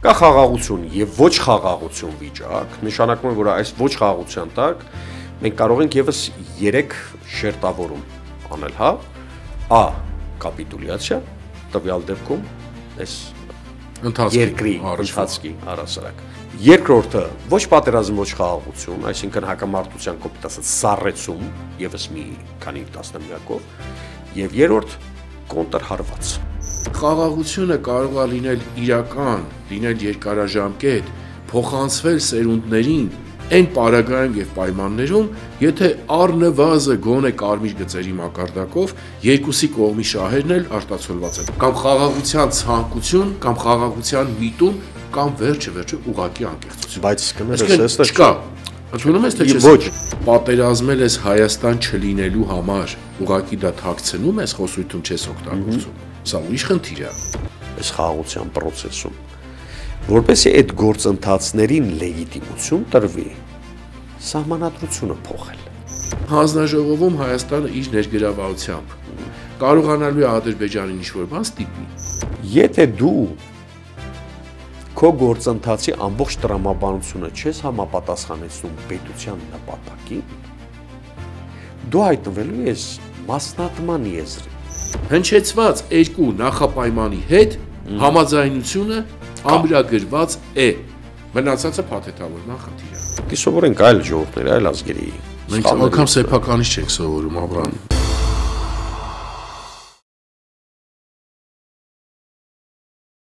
Կա խաղաղություն եւ ոչ խաղաղություն վիճակ, նշանակում է, որ այս ոչ խաղաղության տակ մենք կարող ենք եւս 3 շերտավորում անել, հա? A. Կապիտուլյացիա, տվյալ դեպքում այս երկրի ընթացքի առասարակ։ Երկրորդը ոչ պատերազմ, ոչ խաղաղություն, այսինքն հակամարտության կոպիտ ասած սառեցում եւս մի քանի տասնամյակով, եւ երրորդ կոնտրհարված։ Խաղաղությունը կարող է լինել իրական, լինել երկարաժամկետ, փոխանցվել սերունդներին այն պարագայում եւ պայմաններում, եթե առնվազն գոնե կարմիր գծերի մակարդակով երկուսի կողմի շահերն էլ արտացոլված են, կամ խաղաղության ցանկություն, կամ խաղաղության միտում, կամ վերջը ուղղակի անկեղծություն։ Բայց կներես, չկա։ Ընդունում ես թե չէ։ Ոչ, պատերազմել ես Հայաստան չլինելու համար, ուղղակի դա թաքցնում ես, խոսույթում չես օգտագործում։ Սա ուրիշ խնդիր է։ Այս խաղաղության process-ում, որպեսզի այդ գործընթացներին լեգիտիմություն տրվի, սահմանադրությունը փոխել։ Հանձնաժողովում Հայաստանը իր ներգրավվածությամբ կարողանալու է Ադրբեջանին ինչ-որ բան ստիպի։ Եթե դու քո գործընթացի ամբողջ տրամաբանությունը չես համապատասխանեցնում պետության նպատակին, դու հայտնվելու ես մասնատման եզրին։ Հնչեցված երկու նախապայմանի հետ համաձայնությունը ամրագրված է։ Մնացածը փաթեթավորման խնդիր է։ Դե սովորենք այլ ժողովուրդների, այլ ազգերի։ Մենք անգամ սեփականից չենք սովորում, Աբրահամ։